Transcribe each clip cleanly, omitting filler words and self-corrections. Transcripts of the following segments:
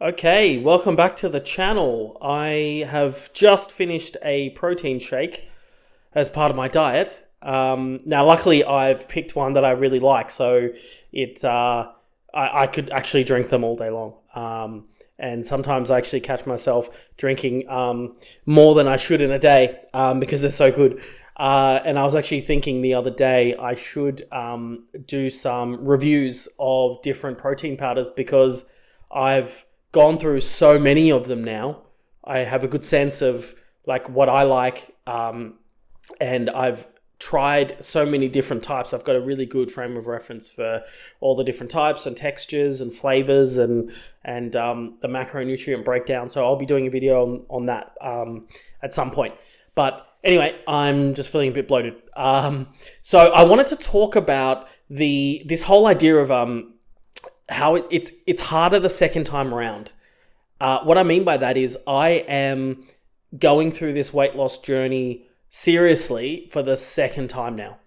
Okay, welcome back to the channel. I have just finished a protein shake as part of my diet. Now, luckily, I've picked one that I really like, so I could actually drink them all day long. And sometimes I actually catch myself drinking more than I should in a day because they're so good. And I was actually thinking the other day I should do some reviews of different protein powders because I've gone through so many of them now. I have a good sense of like what I like, and I've tried so many different types. I've got a really good frame of reference for all the different types and textures and flavors and the macronutrient breakdown. So I'll be doing a video on that at some point. But anyway, I'm just feeling a bit bloated. So I wanted to talk about this whole idea of how it's harder the second time around. What I mean by that is I am going through this weight loss journey seriously for the second time now.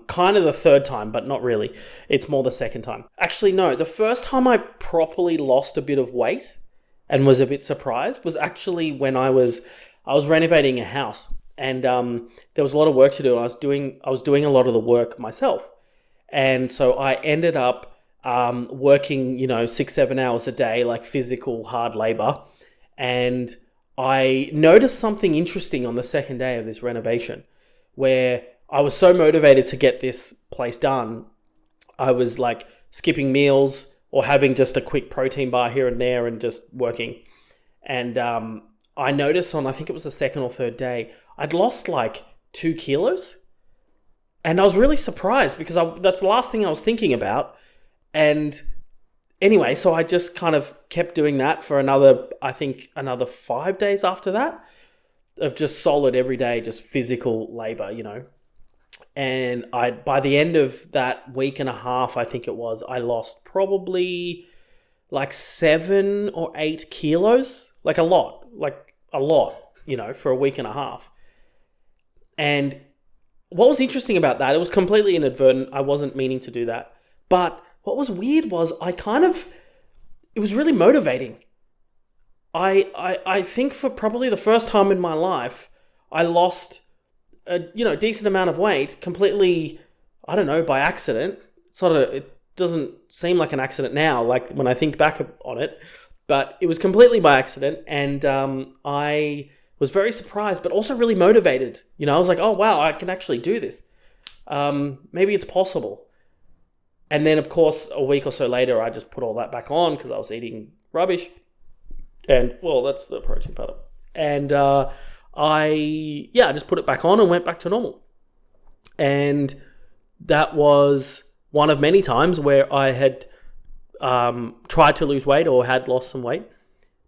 Kind of the third time, but not really. It's more the second time. Actually, no. The first time I properly lost a bit of weight and was a bit surprised was actually when I was renovating a house, and there was a lot of work to do. I was doing a lot of the work myself, and so I ended up working, 6-7 hours a day, like physical hard labor. And I noticed something interesting on the second day of this renovation where I was so motivated to get this place done. I was like skipping meals or having just a quick protein bar here and there and just working. And I noticed I think it was the second or third day, I'd lost like 2 kilos. And I was really surprised because that's the last thing I was thinking about. And anyway, so I just kind of kept doing that for another 5 days after that of just solid every day, just physical labor, And by the end of that week and a half, I think it was, I lost probably like 7 or 8 kilos, like a lot, for a week and a half. And what was interesting about that, it was completely inadvertent. I wasn't meaning to do that. But what was weird was it was really motivating. I think for probably the first time in my life, I lost a decent amount of weight completely, I don't know, by accident. It doesn't seem like an accident now, like when I think back on it, but it was completely by accident. And I was very surprised, but also really motivated. I was like, oh wow, I can actually do this. Maybe it's possible. And then, of course, a week or so later, I just put all that back on because I was eating rubbish. And, well, that's the protein powder. And I just put it back on and went back to normal. And that was one of many times where I had tried to lose weight or had lost some weight,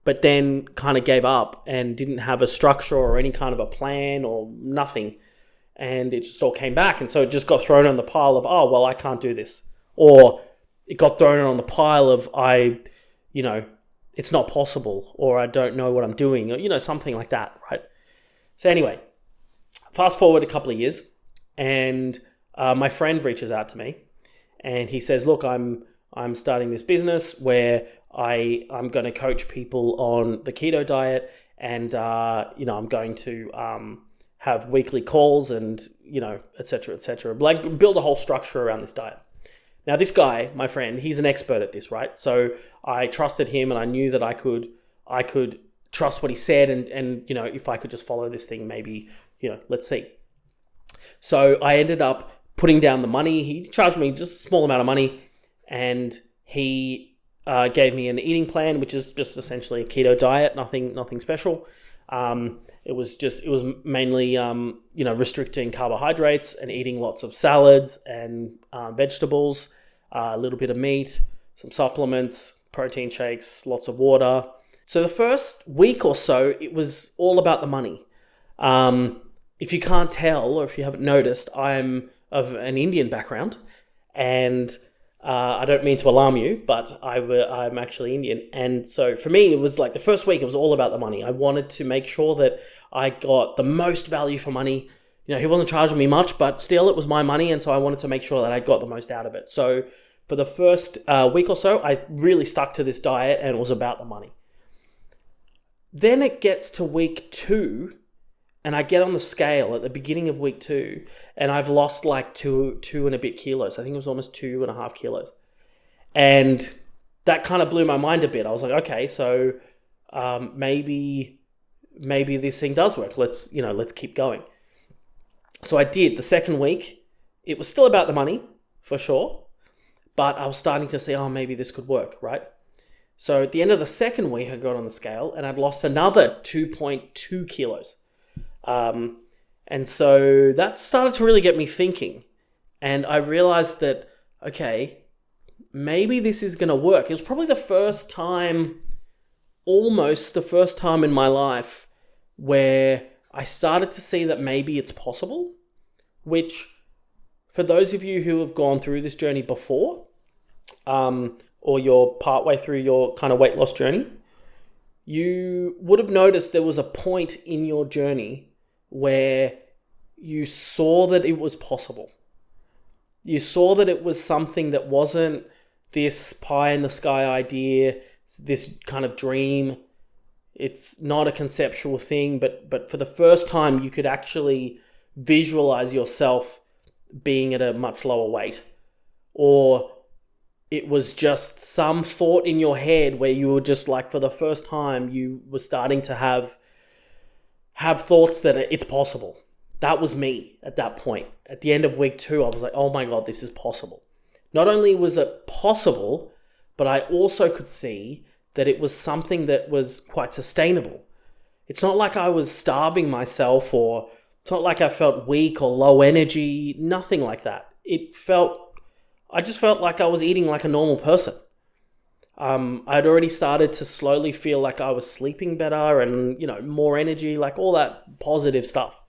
but then kind of gave up and didn't have a structure or any kind of a plan or nothing. And it just all came back. And so it just got thrown on the pile of, oh, well, I can't do this. Or it got thrown on the pile of it's not possible, or I don't know what I'm doing, or, something like that, right? So anyway, fast forward a couple of years, and my friend reaches out to me, and he says, look, I'm starting this business where I'm going to coach people on the keto diet, and, I'm going to have weekly calls and, et cetera, like build a whole structure around this diet. Now, this guy, my friend, he's an expert at this, right? So I trusted him, and I knew that I could trust what he said, and if I could just follow this thing, maybe, let's see. So I ended up putting down the money. He charged me just a small amount of money, and he gave me an eating plan, which is just essentially a keto diet, nothing special. It was mainly, restricting carbohydrates and eating lots of salads and vegetables, a little bit of meat, some supplements, protein shakes, lots of water. So the first week or so, it was all about the money. If you can't tell, or if you haven't noticed, I'm of an Indian background, and I don't mean to alarm you, but I'm actually Indian. And so for me, it was like the first week, it was all about the money. I wanted to make sure that I got the most value for money. He wasn't charging me much, but still it was my money. And so I wanted to make sure that I got the most out of it. So For the first week or so, I really stuck to this diet and it was about the money. Then it gets to week 2 and I get on the scale at the beginning of week 2 and I've lost like two and a bit kilos. I think it was almost 2.5 kilos. And that kind of blew my mind a bit. I was like, okay, so maybe this thing does work. Let's keep going. So I did. The second week, it was still about the money for sure, but I was starting to see, maybe this could work, right? So at the end of the second week, I got on the scale and I'd lost another 2.2 kilos. And so that started to really get me thinking. And I realized that, okay, maybe this is going to work. It was probably almost the first time in my life where I started to see that maybe it's possible, which for those of you who have gone through this journey before, or you're partway through your kind of weight loss journey, you would have noticed there was a point in your journey where you saw that it was possible. You saw that it was something that wasn't this pie in the sky idea, this kind of dream. It's not a conceptual thing, but for the first time, you could actually visualize yourself being at a much lower weight. Or it was just some thought in your head where you were just like, for the first time, you were starting to have thoughts that it's possible. That was me at that point. At the end of week 2, I was like, oh my God, this is possible. Not only was it possible, but I also could see that it was something that was quite sustainable. It's not like I was starving myself, or it's not like I felt weak or low energy, nothing like that. I just felt like I was eating like a normal person. I'd already started to slowly feel like I was sleeping better and, more energy, like all that positive stuff.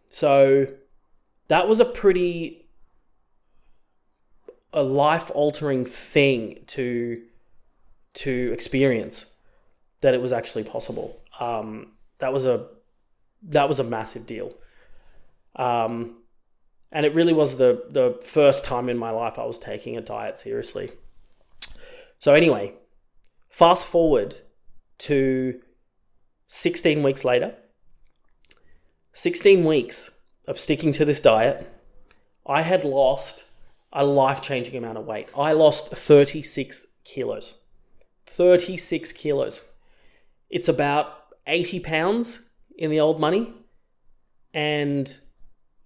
So that was a life-altering thing to experience, that it was actually possible. That was a massive deal. And it really was the first time in my life I was taking a diet seriously. So anyway, fast forward to 16 weeks later. 16 weeks of sticking to this diet, I had lost a life-changing amount of weight. I lost 36 kilos. 36 kilos. It's about 80 pounds in the old money. And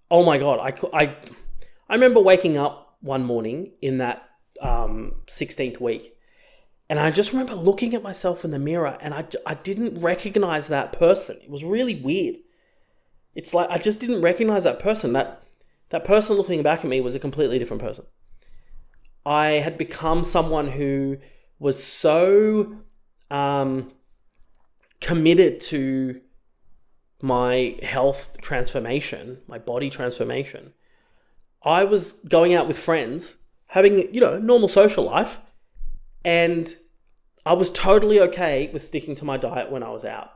oh my God, I remember waking up one morning in that 16th week, and I just remember looking at myself in the mirror, and I didn't recognize that person. It was really weird. It's like I just didn't recognize that person. That person looking back at me was a completely different person. I had become someone who was so committed to my health transformation, my body transformation. I was going out with friends, having, normal social life, and I was totally okay with sticking to my diet when I was out.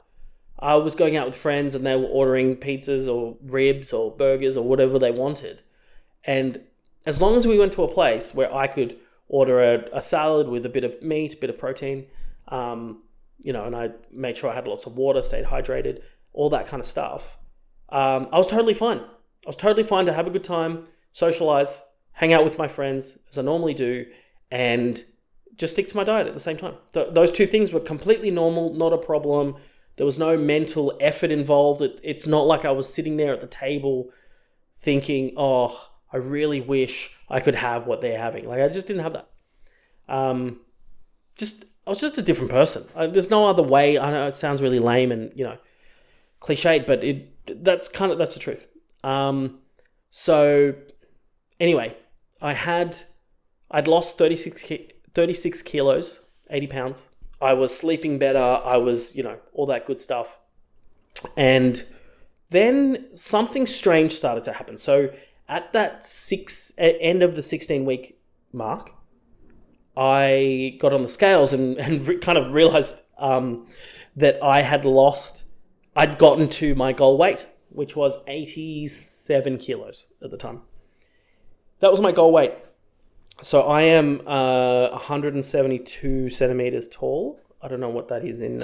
I was going out with friends and they were ordering pizzas or ribs or burgers or whatever they wanted. And as long as we went to a place where I could order a salad with a bit of meat, a bit of protein, and I made sure I had lots of water, stayed hydrated, all that kind of stuff, I was totally fine. I was totally fine to have a good time, socialize, hang out with my friends as I normally do, and just stick to my diet at the same time. Those two things were completely normal, not a problem. There was no mental effort involved. It's not like I was sitting there at the table thinking, oh, I really wish I could have what they're having. Like, I just didn't have that. I was just a different person. There's no other way. I know it sounds really lame and, cliched, but that's the truth. So anyway, I'd lost 36 kilos, 80 pounds. I was sleeping better. I was, all that good stuff. And then something strange started to happen. So at that end of the 16-week mark, I got on the scales and kind of realized that I'd gotten to my goal weight, which was 87 kilos at the time. That was my goal weight. So I am 172 centimeters tall. I don't know what that is in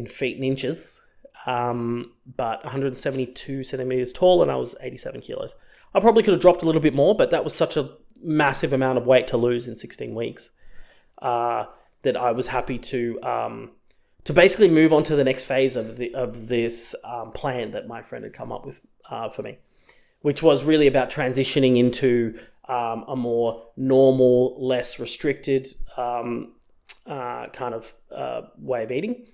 feet and inches, but 172 centimeters tall, and I was 87 kilos. I probably could have dropped a little bit more, but that was such a massive amount of weight to lose in 16 weeks that I was happy to basically move on to the next phase of this plan that my friend had come up with for me, which was really about transitioning into a more normal, less restricted kind of way of eating.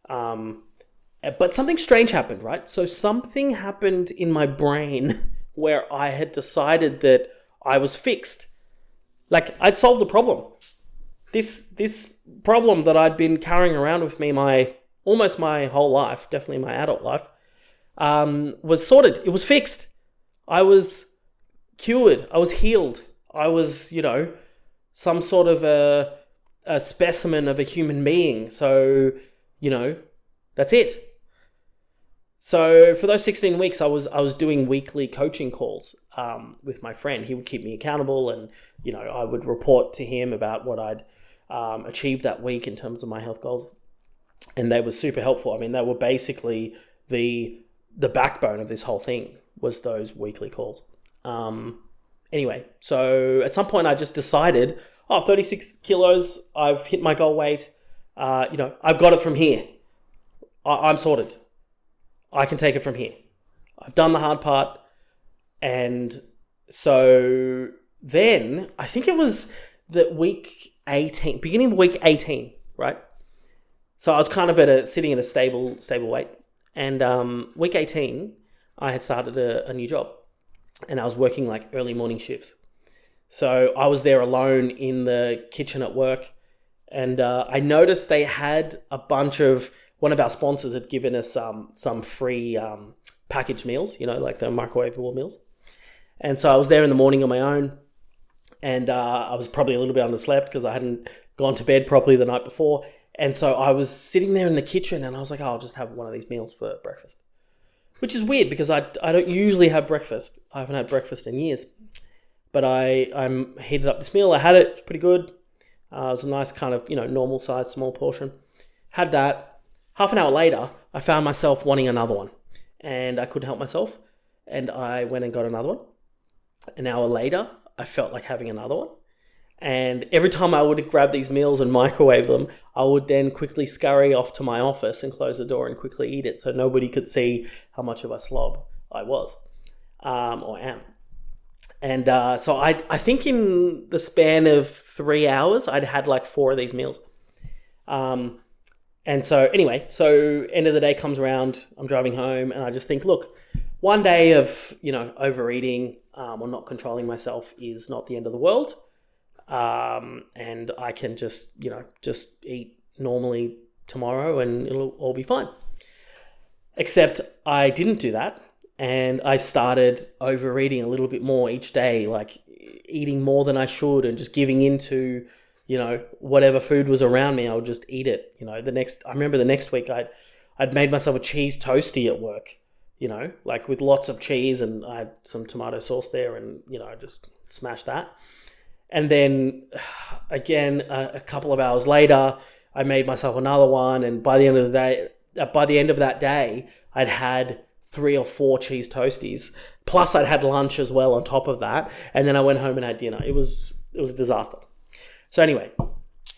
But something strange happened, right? So something happened in my brain where I had decided that I was fixed. Like, I'd solved the problem. This problem that I'd been carrying around with me almost my whole life, definitely my adult life, was sorted. It was fixed. I was cured. I was healed. I was, some sort of a specimen of a human being. So, that's it. So for those 16 weeks, I was doing weekly coaching calls with my friend. He would keep me accountable, and I would report to him about what I'd achieved that week in terms of my health goals, and they were super helpful. I mean, they were basically the backbone of this whole thing was those weekly calls. Anyway, so at some point I just decided, 36 kilos, I've hit my goal weight. I've got it from here. I'm sorted. I can take it from here. I've done the hard part. And so then I think it was the week 18, beginning of week 18, right? So I was kind of sitting at a stable weight. And week 18, I had started a new job, and I was working like early morning shifts. So I was there alone in the kitchen at work, and I noticed they had a bunch of, one of our sponsors had given us some free packaged meals, like the microwavable meals. And so I was there in the morning on my own, and I was probably a little bit underslept because I hadn't gone to bed properly the night before. And so I was sitting there in the kitchen, and I was like, I'll just have one of these meals for breakfast. Which is weird because I don't usually have breakfast. I haven't had breakfast in years. But I heated up this meal. I had it pretty good. It was a nice kind of, normal size, small portion. Had that. Half an hour later, I found myself wanting another one. And I couldn't help myself. And I went and got another one. An hour later, I felt like having another one. And every time I would grab these meals and microwave them, I would then quickly scurry off to my office and close the door and quickly eat it so nobody could see how much of a slob I was or am. And so I think in the span of 3 hours, I'd had like 4 of these meals. And so anyway, so end of the day comes around, I'm driving home, and I just think, look, one day of, overeating or not controlling myself is not the end of the world. And I can just eat normally tomorrow and it'll all be fine. Except I didn't do that. And I started overeating a little bit more each day, like eating more than I should and just giving into, whatever food was around me, I would just eat it. I remember the next week I'd made myself a cheese toastie at work, like with lots of cheese, and I had some tomato sauce there, and, I just smashed that. And then again, a couple of hours later, I made myself another one. And by the end of that day, I'd had 3 or 4 cheese toasties. Plus I'd had lunch as well on top of that. And then I went home and had dinner. It was a disaster. So anyway,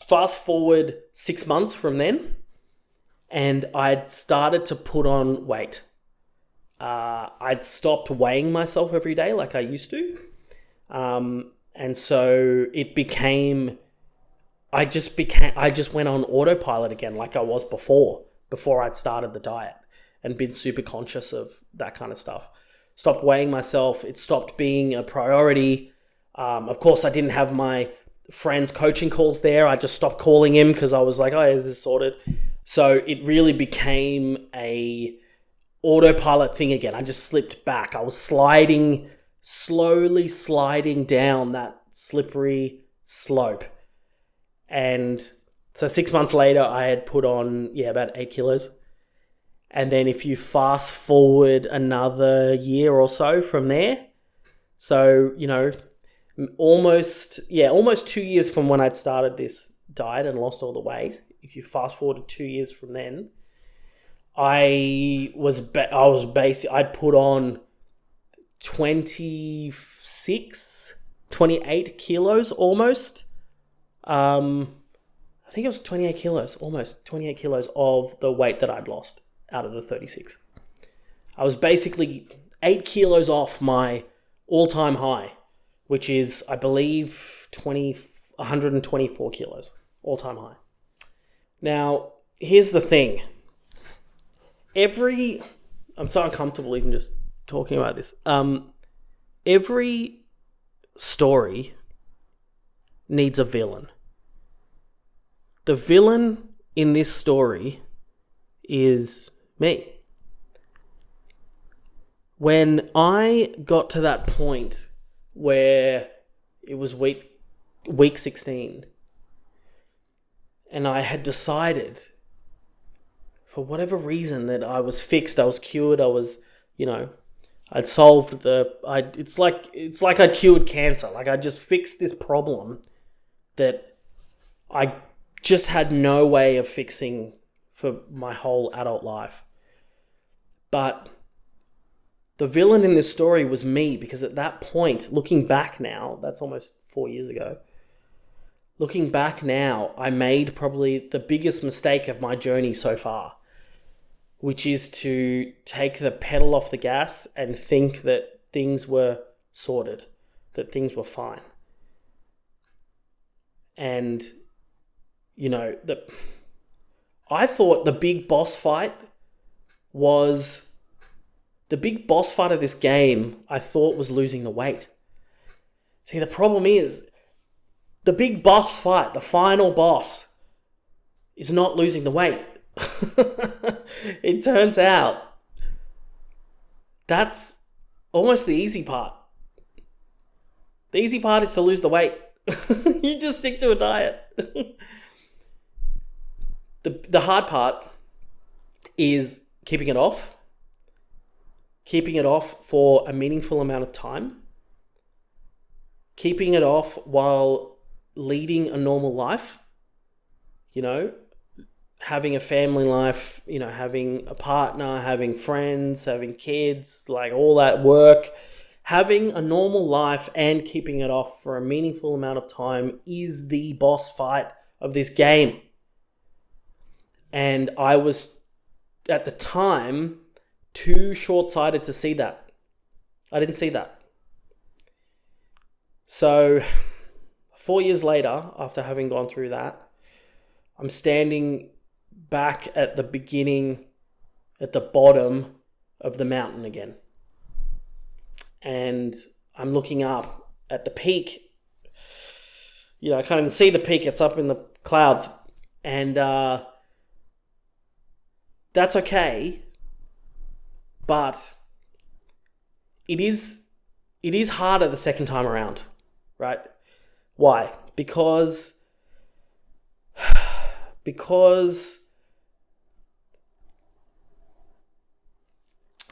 fast forward 6 months from then, and I'd started to put on weight. I'd stopped weighing myself every day like I used to. And so it became, I just went on autopilot again like I was before I'd started the diet and been super conscious of that kind of stuff. Stopped weighing myself. It stopped being a priority. Of course, I didn't have my friend's coaching calls there. I just stopped calling him because I was like, oh, this is sorted. So it really became a autopilot thing again. I just slipped back. I was slowly sliding down that slippery slope. And so 6 months later, I had put on, about 8 kilos. And then if you fast forward another year or so from there, so, almost 2 years from when I'd started this diet and lost all the weight. If you fast forward 2 years from then, I'd put on 28 kilos almost. I think it was 28 kilos, almost 28 kilos of the weight that I'd lost out of the 36. I was basically 8 kilos off my all-time high, which is, I believe, 124 kilos, all-time high. Now, here's the thing. I'm so uncomfortable even just talking about this. Every story needs a villain. The villain in this story is me. When I got to that point where it was week 16, and I had decided, for whatever reason, that I was fixed, I was cured, I'd solved it's like I'd cured cancer. Like, I just fixed this problem that I just had no way of fixing for my whole adult life. But the villain in this story was me, because at that point, looking back now, that's almost 4 years ago, looking back now, I made probably the biggest mistake of my journey so far, which is to take the pedal off the gas and think that things were sorted, that things were fine. And, I thought the big boss fight of this game, I thought, was losing the weight. See, the problem is, the big boss fight, the final boss, is not losing the weight. It turns out that's almost the easy part. The easy part is to lose the weight. You just stick to a diet. The hard part is keeping it off for a meaningful amount of time, keeping it off while leading a normal life, having a family life, having a partner, having friends, having kids, like all that work. Having a normal life and keeping it off for a meaningful amount of time is the boss fight of this game. And I was, at the time, too short-sighted to see that. I didn't see that. So, 4 years later, after having gone through that, I'm standing back at the beginning, at the bottom of the mountain again. And I'm looking up at the peak. I can't even see the peak. It's up in the clouds. And that's okay. But it is harder the second time around, right? Why? Because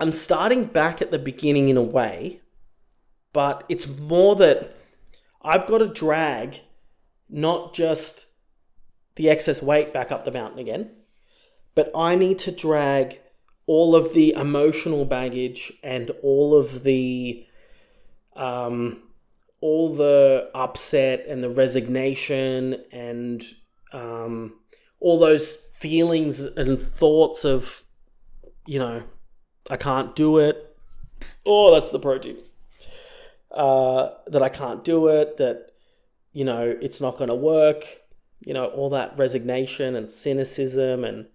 I'm starting back at the beginning in a way, but it's more that I've got to drag not just the excess weight back up the mountain again, but I need to drag all of the emotional baggage and all the upset and the resignation and all those feelings and thoughts of, I can't do it. Oh, that's the protein. That I can't do it, that, it's not going to work, all that resignation and cynicism and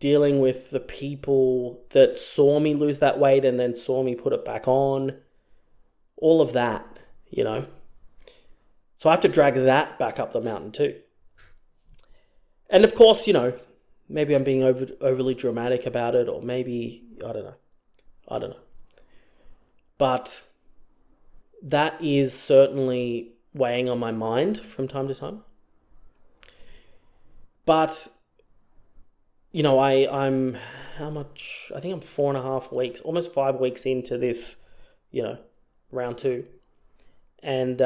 dealing with the people that saw me lose that weight and then saw me put it back on. All of that, So I have to drag that back up the mountain too. And of course, maybe I'm being overly dramatic about it, or maybe, I don't know. But that is certainly weighing on my mind from time to time. But, I'm how much? I think I'm 4.5 weeks, almost 5 weeks into this, round 2. and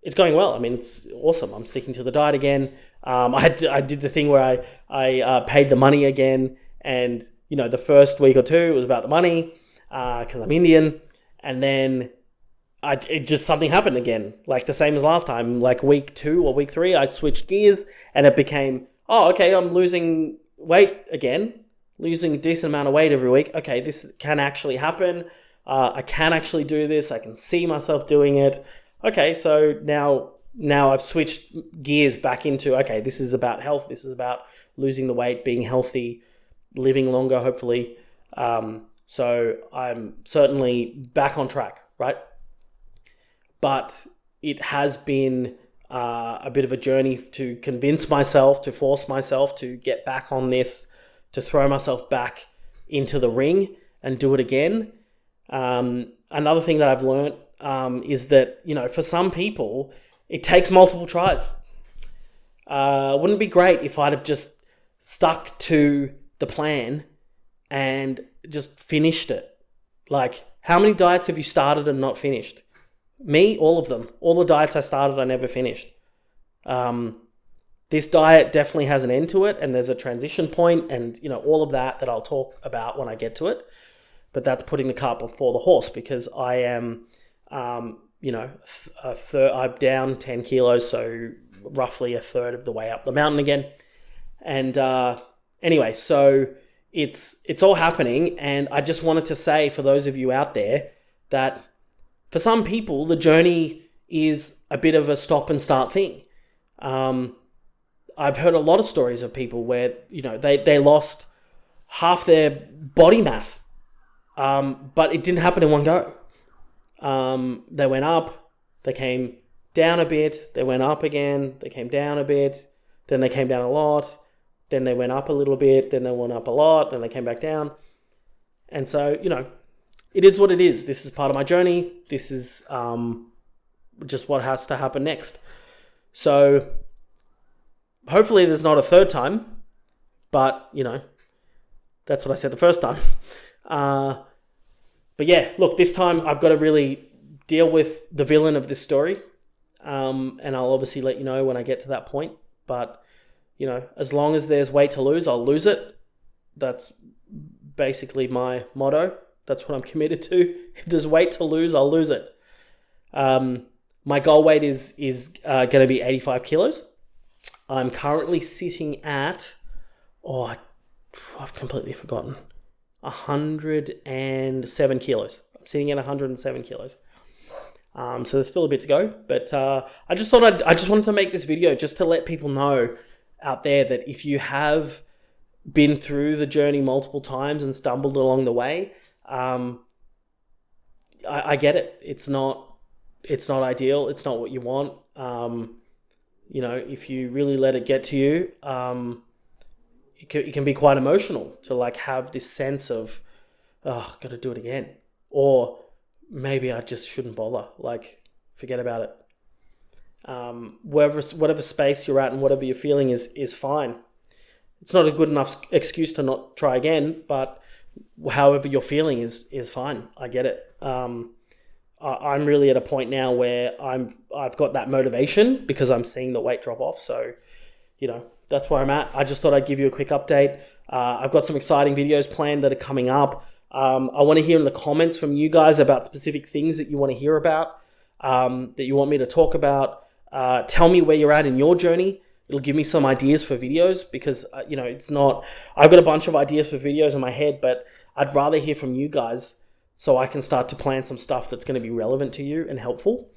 it's going well. I mean, it's awesome. I'm sticking to the diet again. I did the thing where I paid the money again, and the first week or two it was about the money because I'm Indian, and then it just something happened again, like the same as last time. Like week 2 or week 3, I switched gears, and it became, oh, okay, I'm losing weight again, losing a decent amount of weight every week. Okay, this can actually happen. I can actually do this. I can see myself doing it. Okay, so now I've switched gears back into, okay, this is about health. This is about losing the weight, being healthy, living longer, hopefully. So I'm certainly back on track, right? But it has been a bit of a journey to convince myself, to force myself to get back on this, to throw myself back into the ring and do it again. Another thing that I've learned is that, for some people, it takes multiple tries. Wouldn't it be great if I'd have just stuck to the plan and just finished it? Like, how many diets have you started and not finished? Me, all of them. All the diets I started, I never finished. This diet definitely has an end to it, and there's a transition point, and all of that I'll talk about when I get to it. But that's putting the cart before the horse, because I am, I'm down 10 kilos, so roughly a third of the way up the mountain again. And anyway, so it's all happening, and I just wanted to say, for those of you out there, that for some people, the journey is a bit of a stop and start thing. I've heard a lot of stories of people where, they lost half their body mass, but it didn't happen in one go. They went up, they came down a bit, they went up again, they came down a bit, then they came down a lot, then they went up a little bit, then they went up a lot, then they came back down. And so, it is what it is. This is part of my journey. This is just what has to happen next. So hopefully there's not a third time, but, that's what I said the first time. But yeah, look, this time I've got to really deal with the villain of this story. And I'll obviously let you know when I get to that point. But, as long as there's weight to lose, I'll lose it. That's basically my motto. That's what I'm committed to. If there's weight to lose, I'll lose it. My goal weight is going to be 85 kilos. I'm currently sitting at, I've completely forgotten, 107 kilos. I'm sitting at 107 kilos. So there's still a bit to go, but I just wanted to make this video just to let people know out there that if you have been through the journey multiple times and stumbled along the way, I get it. It's not ideal. It's not what you want. If you really let it get to you, it can be quite emotional to have this sense of, oh, got to do it again. Or maybe I just shouldn't bother. Forget about it. Whatever space you're at and whatever you're feeling is fine. It's not a good enough excuse to not try again, but however you're feeling is fine. I get it. I'm really at a point now where I've got that motivation because I'm seeing the weight drop off. So, that's where I'm at. I just thought I'd give you a quick update. I've got some exciting videos planned that are coming up. I want to hear in the comments from you guys about specific things that you want to hear about, that you want me to talk about. Tell me where you're at in your journey. It'll give me some ideas for videos because, it's not... I've got a bunch of ideas for videos in my head, but I'd rather hear from you guys so I can start to plan some stuff that's going to be relevant to you and helpful.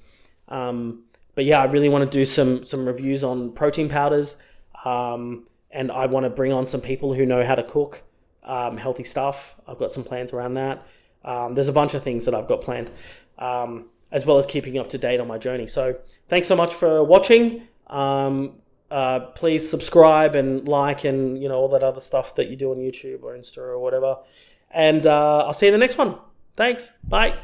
But yeah, I really want to do some reviews on protein powders, and I want to bring on some people who know how to cook healthy stuff. I've got some plans around that. There's a bunch of things that I've got planned, as well as keeping up to date on my journey. So thanks so much for watching. Please subscribe and like and all that other stuff that you do on YouTube or Insta or whatever. And I'll see you in the next one. Thanks. Bye.